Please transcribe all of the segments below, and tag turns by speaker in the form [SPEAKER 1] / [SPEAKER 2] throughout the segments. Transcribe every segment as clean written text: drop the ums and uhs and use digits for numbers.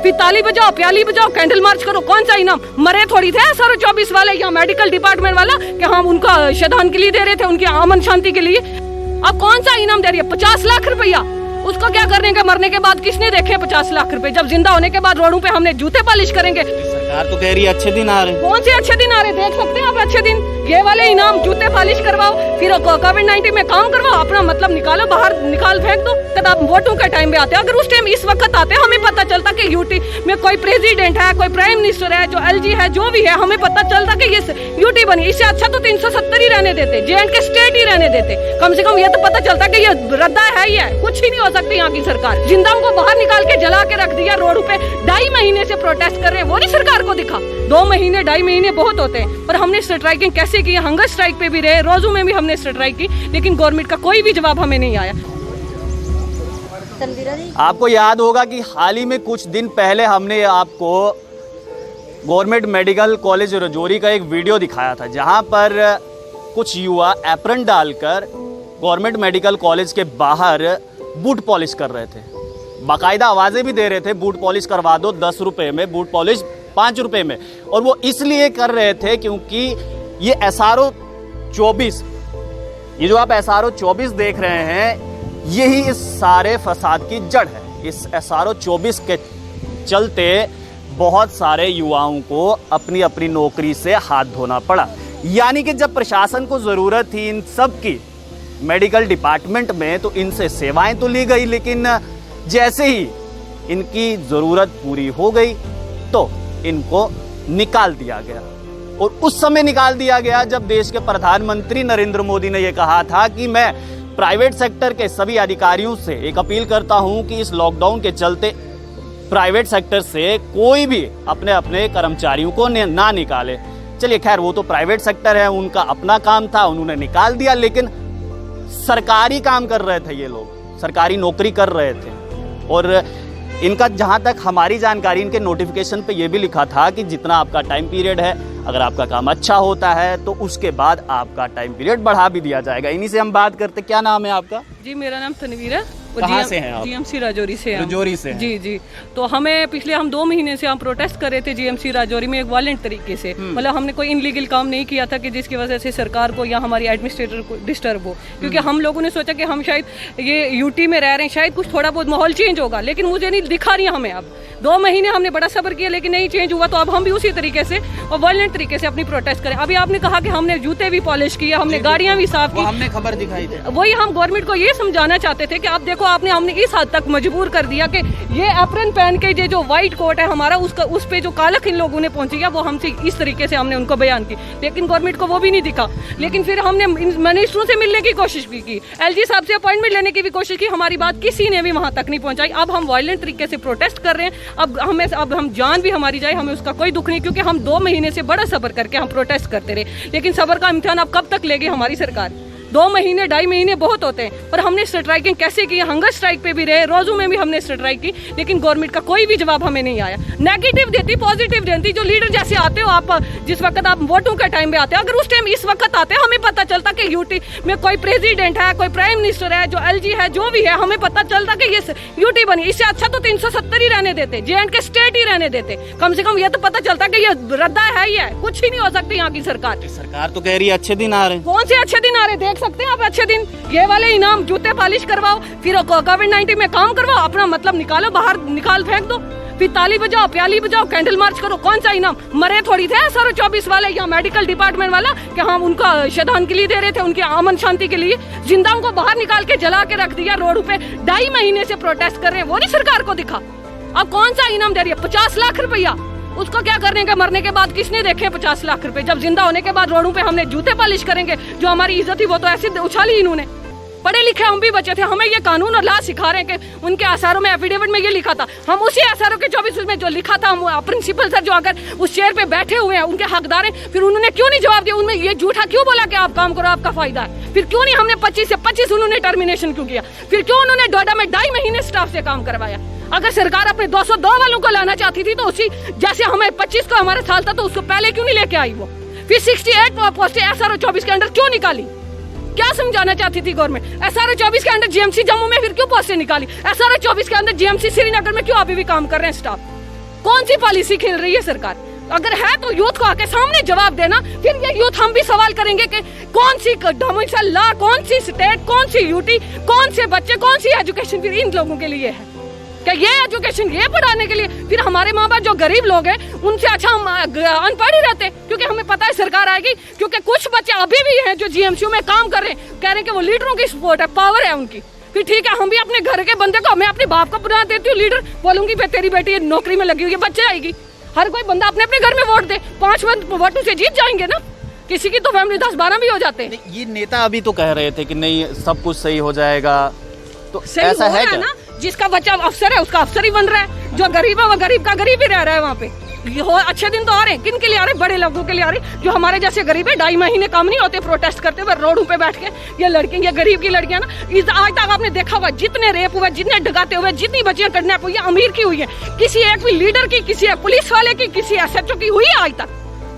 [SPEAKER 1] फिर ताली बजाओ, प्याली बजाओ, कैंडल मार्च करो, कौन सा इनाम? मरे थोड़ी थे SRO 24 वाले या मेडिकल डिपार्टमेंट वाला कि हम उनका श्रद्धांजलि दे रहे थे, उनकी अमन शांति के लिए। अब कौन सा इनाम दे रही है? 50 लाख रुपया। उसको क्या करने का? मरने के बाद किसने देखे 50 लाख रुपए? जब जिंदा होने के बाद रोडों पे हमने जूते पॉलिश करेंगे।
[SPEAKER 2] सरकार तो कह रही है अच्छे दिन आ रहे हैं।
[SPEAKER 1] कौन से अच्छे दिन आ रहे? देख सकते हैं आप अच्छे दिन। ये वाले इनाम, जूते पॉलिश करवाओ, फिर कोविड-19 में काम करवाओ, अपना मतलब निकालो, बाहर निकाल फेंक दो। तब आप वोटों के टाइम पे आते हैं। अगर उस टाइम इस वक्त आते हमें पता चलता कि यूटी में कोई प्रेसिडेंट है, कोई प्राइम मिनिस्टर है, जो LG है, जो भी है, हमें पता चलता कि ये यूटी बनी। इससे अच्छा तो 370 ही रहने देते, JNK स्टेट ही रहने देते। कम से कम ये तो पता चलता कि ये रद्दा है ही है, कुछ ही नहीं हो सकती यहाँ की सरकार। जिंदाओं को बाहर निकाल के जला के रख दिया रोड पे। 2.5 महीने से प्रोटेस्ट कर रहे हैं, वो नहीं सरकार को दिखा। 2 महीने 2.5 महीने बहुत होते हैं। पर हमने स्ट्राइकिंग कैसे की? हंगर स्ट्राइक पे भी रहे, रोजों में भी हमने स्ट्राइक की, लेकिन गवर्नमेंट का कोई भी जवाब हमें नहीं आया।
[SPEAKER 2] आपको याद होगा कि हाल ही में कुछ दिन पहले हमने आपको गवर्नमेंट मेडिकल कॉलेज रजौरी का एक वीडियो दिखाया था, जहां पर कुछ युवा एप्रन डालकर गवर्नमेंट मेडिकल कॉलेज के बाहर बूट पॉलिश कर रहे थे। बाकायदा आवाज़ें भी दे रहे थे, बूट पॉलिश करवा दो 10 रुपये में, बूट पॉलिश 5 रुपये में। और वो इसलिए कर रहे थे क्योंकि ये SRO 24, ये जो आप SRO 24 देख रहे हैं, यही इस सारे फसाद की जड़ है। इस SRO 24 के चलते बहुत सारे युवाओं को अपनी अपनी नौकरी से हाथ धोना पड़ा। यानी कि जब प्रशासन को ज़रूरत थी इन सब की मेडिकल डिपार्टमेंट में, तो इनसे सेवाएं तो ली गई, लेकिन जैसे ही इनकी ज़रूरत पूरी हो गई तो इनको निकाल दिया गया। और उस समय निकाल दिया गया जब देश के प्रधानमंत्री नरेंद्र मोदी ने यह कहा था कि मैं प्राइवेट सेक्टर के सभी अधिकारियों से एक अपील करता हूं कि इस लॉकडाउन के चलते प्राइवेट सेक्टर से कोई भी अपने अपने कर्मचारियों को ना निकाले। चलिए खैर, वो तो प्राइवेट सेक्टर है, उनका अपना काम था, उन्होंने निकाल दिया, लेकिन सरकारी काम कर रहे थे ये लोग, सरकारी नौकरी कर रहे थे। और इनका जहां तक हमारी जानकारी, इनके नोटिफिकेशन पे ये भी लिखा था कि जितना आपका टाइम पीरियड है, अगर आपका काम अच्छा होता है तो उसके बाद आपका टाइम पीरियड बढ़ा भी दिया जाएगा। इन्हीं से हम बात करते। क्या नाम है आपका?
[SPEAKER 1] जी, मेरा नाम तनवीर है।
[SPEAKER 2] कहाँ से हैं आप?
[SPEAKER 1] GMC राजौरी से हैं।
[SPEAKER 2] राजौरी से हैं।
[SPEAKER 1] जी। तो हमें पिछले 2 महीने से हम प्रोटेस्ट कर रहे थे GMC राजौरी में, एक वायलेंट तरीके से। मतलब हमने कोई इनलीगल काम नहीं किया था कि जिसकी वजह से सरकार को या हमारी एडमिनिस्ट्रेटर को डिस्टर्ब हो, क्योंकि हम लोगों ने सोचा कि हम शायद ये यूटी में रह रहे हैं, शायद कुछ थोड़ा बहुत माहौल चेंज होगा, लेकिन मुझे नहीं दिखा रही हमें। अब 2 महीने हमने बड़ा सब्र किया, लेकिन नहीं चेंज हुआ। तो अब हम भी उसी तरीके से और वायलेंट तरीके से अपनी प्रोटेस्ट करें। अभी आपने कहा कि हमने जूते भी पॉलिश किए, हमने गाड़ियां भी साफ की,
[SPEAKER 2] हमने खबर दिखाई थी।
[SPEAKER 1] वही हम गवर्नमेंट को ये समझाना चाहते थे कि आप देखो, हमने इस हद तक मजबूर कर दिया कि ये एप्रन पहन के ये जो व्हाइट कोट है हमारा, उसका उस पे जो कालख इन लोगों ने पहुंची गया, वो हमसे इस तरीके से हमने उनको बयान की, लेकिन गवर्नमेंट को वो भी नहीं दिखा। लेकिन फिर हमने मिनिस्टरों से मिलने की कोशिश भी की, LG साहब से अपॉइंटमेंट लेने की भी कोशिश की, हमारी बात किसी ने भी वहां तक नहीं पहुंचाई। अब हम वायलेंट तरीके से प्रोटेस्ट कर रहे हैं। अब हम जान भी हमारी जाए, हमें उसका कोई दुख नहीं, क्योंकि हम 2 महीने से बड़ा सब्र करके हम प्रोटेस्ट करते रहे। लेकिन सब्र का इम्तिहान अब कब तक लेगी हमारी सरकार? 2 महीने 2.5 महीने बहुत होते हैं। पर हमने स्ट्राइकिंग कैसे की? हंगर स्ट्राइक पे भी रहे, रोजों में भी हमने स्ट्राइक की, लेकिन गवर्नमेंट का कोई भी जवाब हमें नहीं आया। नेगेटिव देती, पॉजिटिव देती। जो लीडर जैसे आते हो आप, जिस वक्त आप वोटों के टाइम पे आते हो, अगर उस टाइम इस वक्त आते हमें पता चलता कि यूटी में कोई प्रेसिडेंट है, कोई प्राइम मिनिस्टर है, जो LG है, जो भी है, हमें पता चलता कि ये यूटी बनी। इससे अच्छा तो 370 ही रहने देते, JNK स्टेट ही रहने देते। कम से कम ये तो पता चलता कि ये रद्दा है ही है, कुछ ही नहीं हो सकती यहाँ की सरकार।
[SPEAKER 2] सरकार तो कह रही है अच्छे दिन आ रहे हैं।
[SPEAKER 1] कौन से अच्छे दिन आ रहे? देख सकते हैं आप अच्छे दिन। ये वाले इनाम, जूते पॉलिश करवाओ, फिर कोविड-19 में काम करवाओ, अपना मतलब निकालो, बाहर निकाल फेंक दो। फिर ताली बजाओ, प्याली बजाओ, कैंडल मार्च करो, कौन सा इनाम? मरे थोड़ी थे SRO 24 वाले या मेडिकल डिपार्टमेंट वाला कि हम उनका श्रद्धांजलि दे रहे थे, उनकी अमन शांति के लिए। जिंदाओं को बाहर निकाल के जला के रख दिया रोड पे। 2.5 महीने से प्रोटेस्ट कर रहे हैं, वो नहीं सरकार को दिखा। अब कौन सा इनाम दे रही है? 50 लाख रुपया। उसको क्या करने का? मरने के बाद किसने देखे 50 लाख रुपए? जब जिंदा होने के बाद रोडों पे हमने जूते पॉलिश करेंगे, जो हमारी इज्जत थी वो तो ऐसे उछाली इन्होंने। पढ़े लिखे हम भी बच्चे थे, हमें ये कानून और लॉ सिखा रहे हैं कि उनके SRO में एफिडेविट में ये लिखा था, हम उसी SRO के 24 में जो लिखा था, हम प्रिंसिपल सर जो अगर उस चेयर पे बैठे हुए हैं उनके हकदार हैं, फिर उन्होंने क्यों नहीं जवाब दिया? उनमें ये झूठा क्यों बोला कि आप काम करो, आपका फायदा है? फिर क्यों नहीं हमने 25 से 25 उन्होंने टर्मिनेशन क्यों किया? फिर क्यों उन्होंने डोडा में 2.5 महीने स्टाफ से काम करवाया? अगर सरकार अपने 202 वालों को लाना चाहती थी तो उसी जैसे हमें 25 को हमारा साल था तो उसको पहले क्यों नहीं लेके आई वो? फिर 68 पोस्टें SRO 24 के अंदर क्यों निकाली? क्या समझाना चाहती थी गवर्नमेंट? SRO 24 के अंदर GMC जम्मू में फिर क्यों पोस्टें निकाली? SRO 24 के अंदर GMC श्रीनगर में क्यों अभी भी काम कर रहे हैं स्टाफ? कौन सी पॉलिसी खेल रही है सरकार? अगर है तो यूथ को आके सामने जवाब देना, फिर ये यूथ हम भी सवाल करेंगे कि कौन सी डोमिसाइल लॉ, कौन सी स्टेट, कौन सी यूटी, कौन से बच्चे, कौन सी एजुकेशन फिर इन लोगों के लिए है? क्या ये एजुकेशन ये पढ़ाने के लिए? फिर हमारे माँ बाप जो गरीब लोग हैं उनसे अच्छा हम अनपढ़ ही रहते, क्योंकि हमें पता है सरकार आएगी। क्योंकि कुछ बच्चे अभी भी हैं जो जीएमसीयू में काम कर रहे हैं, कह रहे हैं कि वो लीडरों की सपोर्ट है, पावर है उनकी। फिर ठीक है, हम भी अपने घर के बंदे को, मैं अपने बाप को बना देती हूँ लीडर, बोलूंगी तेरी बेटी नौकरी में लगी हुई है, बच्चे आएगी। हर कोई बंदा अपने अपने घर में वोट दे, 5 वोटों से जीत जाएंगे ना। किसी की तो फैमिली 10-12 भी हो जाते हैं।
[SPEAKER 2] ये नेता अभी तो कह रहे थे कि नहीं सब कुछ सही हो जाएगा, तो
[SPEAKER 1] सही
[SPEAKER 2] ऐसा है क्या?
[SPEAKER 1] ना, जिसका बच्चा अफसर है उसका अफसर ही बन रहा है, जो गरीब है वो गरीब का गरीब ही रह रहा है वहाँ पे। ये हो अच्छे दिन तो आ रहे हैं, किन के लिए आ रहे? बड़े लोगों के लिए आ रहे, जो हमारे जैसे गरीब है, 2.5 महीने काम नहीं होते प्रोटेस्ट करते हुए रोडों पे बैठ के। ये लड़कियां, ये गरीब की लड़कियां ना, आज तक आपने देखा हुआ जितने रेप हुए, जितने डगाते हुए, जितनी बच्चियां किडनैप हुई है, अमीर की हुई है, किसी एक भी लीडर की, किसी एक पुलिस वाले की, किसी एसएचओ की हुई है आज तक?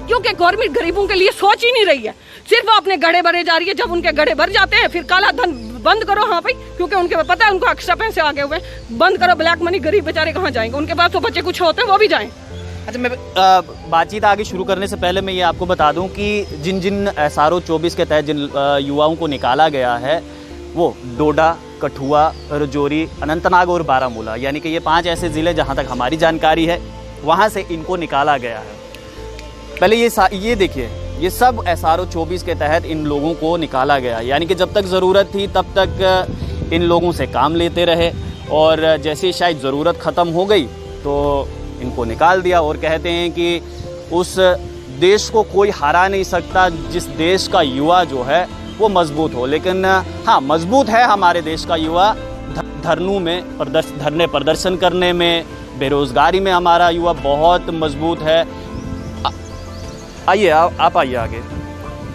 [SPEAKER 1] क्योंकि गवर्नमेंट गरीबों के लिए सोच ही नहीं रही है, सिर्फ वो अपने गड़े भरे जा रही है। जब उनके गड़े भर जाते हैं फिर काला धन बंद करो। हाँ भाई, क्योंकि उनके पता है उनको एक्स्ट्रा पैसे आगे हुए, बंद करो ब्लैक मनी। गरीब बेचारे कहाँ जाएंगे? उनके पास तो बच्चे कुछ होते हैं वो भी जाएं।
[SPEAKER 2] अच्छा, मैं बातचीत आगे शुरू करने से पहले मैं ये आपको बता दूं कि जिन जिन SRO 24 के तहत जिन युवाओं को निकाला गया है वो डोडा, कठुआ, राजौरी, अनंतनाग और बारामूला, यानी कि ये 5 ऐसे ज़िले जहां तक हमारी जानकारी है वहां से इनको निकाला गया है। पहले ये देखिए, ये सब SRO 24 के तहत इन लोगों को निकाला गया, यानी कि जब तक ज़रूरत थी तब तक इन लोगों से काम लेते रहे, और जैसे शायद ज़रूरत ख़त्म हो गई तो इनको निकाल दिया। और कहते हैं कि उस देश को कोई हरा नहीं सकता जिस देश का युवा जो है वो मजबूत हो। लेकिन हाँ, मजबूत है हमारे देश का युवा धरने प्रदर्शन करने में, बेरोज़गारी में हमारा युवा बहुत मजबूत है। आइए आप आइए आगे।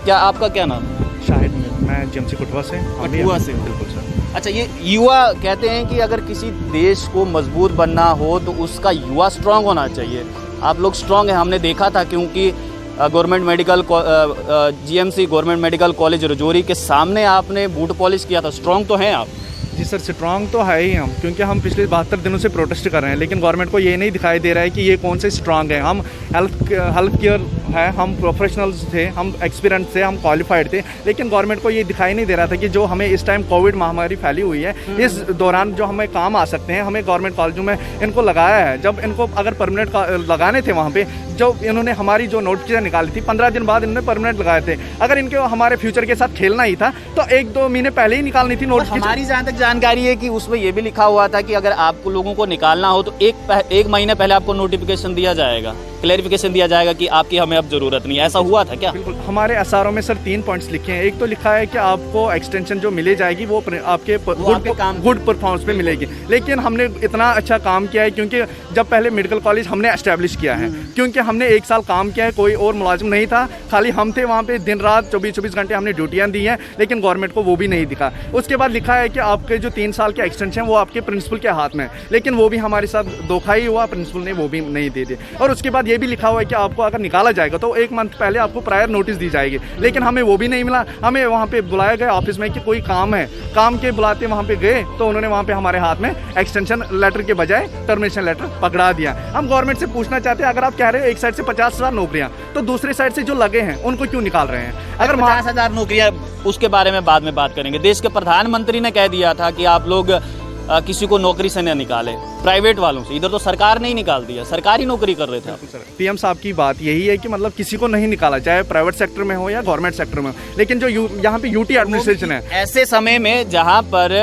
[SPEAKER 2] क्या आपका क्या नाम?
[SPEAKER 3] शाहिद, मैं जीएमसी कठुआ से।
[SPEAKER 2] कठुआ से?
[SPEAKER 3] बिल्कुल सर।
[SPEAKER 2] अच्छा, ये युवा कहते हैं कि अगर किसी देश को मजबूत बनना हो तो उसका युवा स्ट्रांग होना चाहिए। आप लोग स्ट्रांग हैं, हमने देखा था, क्योंकि government medical GMC government medical college Rajouri के सामने आपने बूट पॉलिश किया था। स्ट्रांग तो हैं आप?
[SPEAKER 3] जी सर, स्ट्रांग तो है ही हम, क्योंकि हम पिछले 72 दिनों से प्रोटेस्ट कर रहे हैं, लेकिन गवर्नमेंट को ये नहीं दिखाई दे रहा है कि ये कौन से स्ट्रांग है। हम हेल्थ केयर है, हम प्रोफेशनल्स थे, हम एक्सपीरियंस थे, हम क्वालिफाइड थे, लेकिन गवर्नमेंट को ये दिखाई नहीं दे रहा था कि जो हमें इस टाइम कोविड महामारी फैली हुई है, इस दौरान जो हमें काम आ सकते हैं, हमें गवर्नमेंट कॉलेजों में इनको लगाया है। जब इनको अगर परमानेंट लगाने थे वहाँ पे, जो इन्होंने हमारी जो नोटिफिकेशन निकाली थी 15 दिन बाद इन्होंने परमानेंट लगाए थे। अगर इनको हमारे फ्यूचर के साथ खेलना ही था तो 1-2 महीने पहले ही निकालनी थी नोटिफिकेशन।
[SPEAKER 2] हमारी जहाँ तक जानकारी है कि उसमें ये भी लिखा हुआ था कि अगर आपको लोगों को निकालना हो तो एक महीने पहले आपको नोटिफिकेशन दिया जाएगा, क्लैरिफिकेशन दिया जाएगा कि आपकी हमें अब जरूरत नहीं है। ऐसा हुआ था क्या?
[SPEAKER 3] बिल्कुल, हमारे SRO में सर 3 पॉइंट्स लिखे हैं। एक तो लिखा है कि आपको एक्सटेंशन जो मिले जाएगी वो आपके गुड परफॉर्मेंस पे मिलेगी, लेकिन हमने इतना अच्छा काम किया है, क्योंकि जब पहले मेडिकल कॉलेज हमने एस्टेब्लिश किया है, क्योंकि हमने 1 साल काम किया है, कोई और मुलाजिम नहीं था, खाली हम थे वहाँ पे। दिन रात 24-24 घंटे हमने ड्यूटियाँ दी हैं, लेकिन गवर्नमेंट को वो भी नहीं दिखा। उसके बाद लिखा है कि आपके जो 3 साल के एक्सटेंशन वो आपके प्रिंसिपल के हाथ में है, लेकिन वो भी हमारे साथ धोखा ही हुआ, प्रिंसिपल ने वो भी नहीं दे दिए। और उसके बाद ये भी लिखा हुआ है कि आपको अगर निकाला जाएगा तो 1 मंथ पहले आपको प्रायर नोटिस दी जाएगी, लेकिन हमें वो भी नहीं मिला। हमें वहाँ पे बुलाया गया ऑफिस में कि कोई काम है, काम के बुलाते वहाँ पे गए तो उन्होंने वहाँ पे हमारे हाथ में एक्सटेंशन लेटर के बजाय टर्मिनेशन लेटर पकड़ा दिया। हम गवर्नमेंट से पूछना चाहते हैं, अगर आप कह रहे हो एक साइड से 50,000 नौकरियाँ, तो दूसरी साइड से जो लगे हैं उनको क्यों निकाल रहे हैं?
[SPEAKER 2] अगर 50,000 नौकरियाँ, उसके बारे में बाद में बात करेंगे। देश के प्रधानमंत्री ने कह दिया था कि आप लोग किसी को नौकरी से न निकाले, प्राइवेट वालों से। इधर तो सरकार ने ही निकाल दिया, सरकारी नौकरी कर रहे थे आप।
[SPEAKER 3] पीएम साहब की बात यही है कि मतलब किसी को नहीं निकाला, चाहे प्राइवेट सेक्टर में हो या गवर्नमेंट सेक्टर में हो, लेकिन जो यहाँ पे यूटी एडमिनिस्ट्रेशन है,
[SPEAKER 2] ऐसे समय में जहाँ पर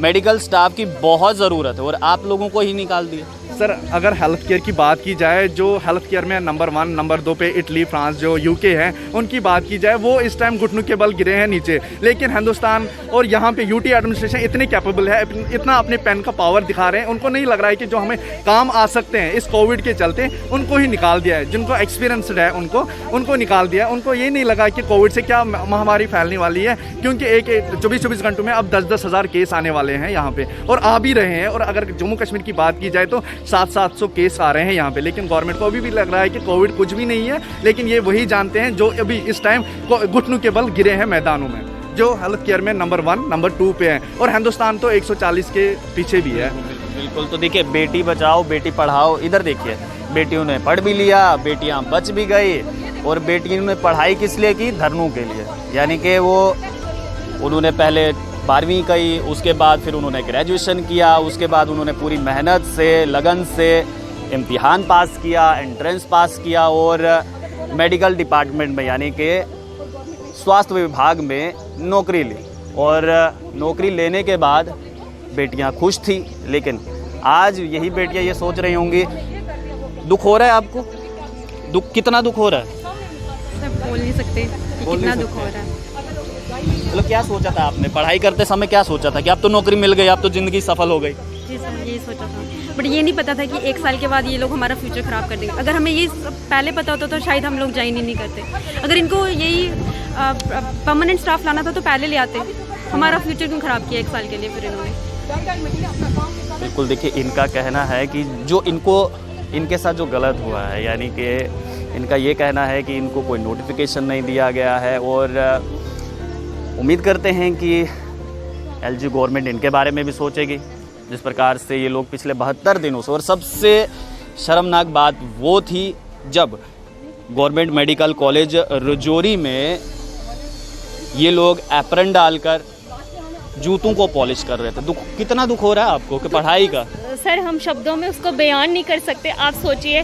[SPEAKER 2] मेडिकल स्टाफ की बहुत ज़रूरत है और आप लोगों को ही निकाल दिया।
[SPEAKER 3] सर, अगर हेल्थ केयर की बात की जाए, जो हेल्थ केयर में नंबर 1 नंबर 2 पे इटली, फ्रांस, जो यूके है, उनकी बात की जाए, वो इस टाइम घुटनों के बल गिरे हैं नीचे। लेकिन हिंदुस्तान और यहाँ पे यूटी एडमिनिस्ट्रेशन इतने कैपेबल है, इतना अपने पेन का पावर दिखा रहे हैं, उनको नहीं लग रहा है कि जो हमें काम आ सकते हैं इस कोविड के चलते, उनको ही निकाल दिया है। जिनको एक्सपीरियंसड है उनको निकाल दिया। उनको ये नहीं लगा कि कोविड से क्या महामारी फैलने वाली है, क्योंकि एक 24-24 घंटों में अब 10-10 हज़ार केस आने वाले हैं यहाँ पे, और आ भी रहे हैं। और अगर जम्मू कश्मीर की बात की जाए तो 700 केस आ रहे हैं यहाँ पे, लेकिन गवर्नमेंट को अभी भी लग रहा है कि कोविड कुछ भी नहीं है। लेकिन ये वही जानते हैं जो अभी इस टाइम घुटनों के बल गिरे हैं मैदानों में, जो हेल्थ केयर में नंबर 1 नंबर 2 पे है, और हिंदुस्तान तो 140 के पीछे भी है।
[SPEAKER 2] बिल्कुल। तो देखिए, बेटी बचाओ बेटी पढ़ाओ, इधर देखिए, बेटियों ने पढ़ भी लिया, बेटियां बच भी गई, और बेटियों ने पढ़ाई किस लिए की? धर्मों के लिए। यानी कि उन्होंने पहले 12वीं की, उसके बाद फिर उन्होंने ग्रेजुएशन किया, उसके बाद उन्होंने पूरी मेहनत से, लगन से इम्तिहान पास किया, एंट्रेंस पास किया, और मेडिकल डिपार्टमेंट में यानी कि स्वास्थ्य विभाग में नौकरी ली। और नौकरी लेने के बाद बेटियां खुश थी, लेकिन आज यही बेटियां ये सोच रही होंगी, दुख हो रहा है आपको? दुख, कितना दुख हो रहा है?
[SPEAKER 4] सब बोल नहीं सकते कि कितना दुख हो रहा है।
[SPEAKER 2] मतलब क्या सोचा था आपने पढ़ाई करते समय? क्या सोचा था कि अब तो नौकरी मिल गई, अब तो ज़िंदगी सफल हो गई?
[SPEAKER 4] जी सर, यही सोचा था, बट ये नहीं पता था कि 1 साल के बाद ये लोग हमारा फ्यूचर ख़राब कर देंगे। अगर हमें ये सब पहले पता होता तो शायद हम लोग ज्वाइन ही नहीं करते। अगर इनको यही परमानेंट स्टाफ लाना था तो पहले ले आते। हमारा फ्यूचर क्यों ख़राब किया 1 साल के लिए फिर इन्होंने?
[SPEAKER 2] बिल्कुल। देखिए, इनका कहना है कि जो इनके साथ जो गलत हुआ है, यानी कि इनका ये कहना है कि इनको कोई नोटिफिकेशन नहीं दिया गया है, और उम्मीद करते हैं कि एलजी गवर्नमेंट इनके बारे में भी सोचेगी, जिस प्रकार से ये लोग पिछले 72 दिनों से। और सबसे शर्मनाक बात वो थी जब गवर्नमेंट मेडिकल कॉलेज रजौरी में ये लोग एप्रन डालकर जूतों को पॉलिश कर रहे थे। दुख, कितना दुख हो रहा है आपको कि पढ़ाई का?
[SPEAKER 5] सर, हम शब्दों में उसको बयान नहीं कर सकते। आप सोचिए,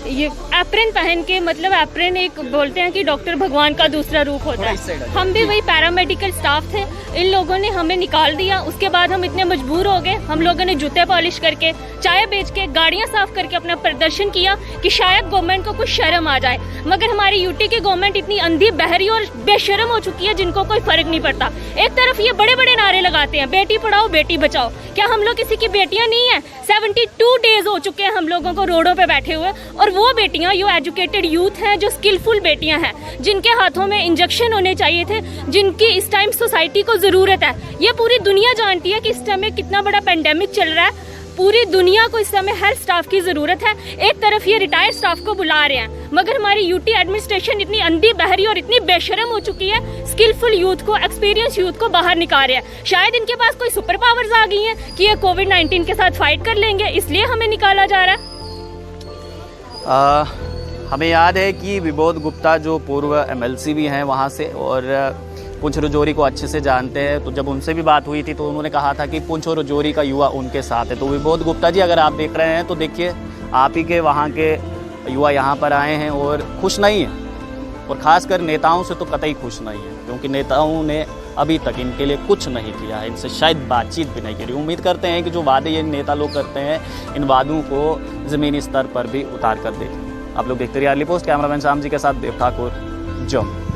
[SPEAKER 5] ये एप्रन पहन के, मतलब एप्रन एक बोलते हैं कि डॉक्टर भगवान का दूसरा रूप होता है। हम भी वही पैरामेडिकल स्टाफ थे, इन लोगों ने हमें निकाल दिया। उसके बाद हम इतने मजबूर हो गए, हम लोगों ने जूते पॉलिश करके, चाय बेच के, गाड़ियाँ साफ करके अपना प्रदर्शन किया कि शायद गवर्नमेंट को कुछ शर्म आ जाए। मगर हमारी यूटी की गवर्नमेंट इतनी अंधी, बहरी और बेशर्म हो चुकी है जिनको कोई फर्क नहीं पड़ता। एक तरफ ये बड़े बड़े नारे लगाते हैं, बेटी पढ़ाओ बेटी बचाओ। क्या हम लोग किसी की बेटियां नहीं है? 72 डेज हो चुके हैं हम लोगों को रोडों पे बैठे हुए, और वो बेटियां जो एजुकेटेड यूथ हैं, जो स्किलफुल बेटियां हैं, जिनके हाथों में इंजेक्शन होने चाहिए थे, जिनकी इस टाइम सोसाइटी को ज़रूरत है। ये पूरी दुनिया जानती है कि इस टाइम कितना बड़ा पेंडेमिक चल रहा है। पूरी दुनिया को इस समय हर स्टाफ की ज़रूरत है। एक तरफ ये रिटायर्ड स्टाफ को बुला रहे हैं, मगर हमारी यूटी एडमिनिस्ट्रेशन इतनी अंधी, बहरी और इतनी बेशर्म हो चुकी है, स्किलफुल यूथ को, एक्सपीरियंस यूथ को बाहर निकाल रहे हैं। शायद इनके पास कोई सुपर पावर्स आ गई हैं कि ये कोविड-19 के साथ फाइट कर लेंगे, इसलिए हमें निकाला जा रहा है।
[SPEAKER 2] हमें याद है कि विबोध गुप्ता जो पूर्व MLC भी हैं वहाँ से, और पुंछ रजौरी को अच्छे से जानते हैं, तो जब उनसे भी बात हुई थी तो उन्होंने कहा था कि पुंछ और रजौरी का युवा उनके साथ है। तो विबोध गुप्ता जी, अगर आप देख रहे हैं तो देखिए, आप ही के वहाँ के युवा यहाँ पर आए हैं और खुश नहीं हैं, और ख़ासकर नेताओं से तो कतई खुश नहीं है, क्योंकि नेताओं ने अभी तक इनके लिए कुछ नहीं किया है, इनसे शायद बातचीत भी नहीं करी। उम्मीद करते हैं कि जो वादे ये नेता लोग करते हैं, इन वादों को ज़मीनी स्तर पर भी उतार कर देखें। आप लोग देखते रहिए अर्ली पोस्ट। कैमरामैन शाम जी के साथ देव ठाकुर, जम्मू।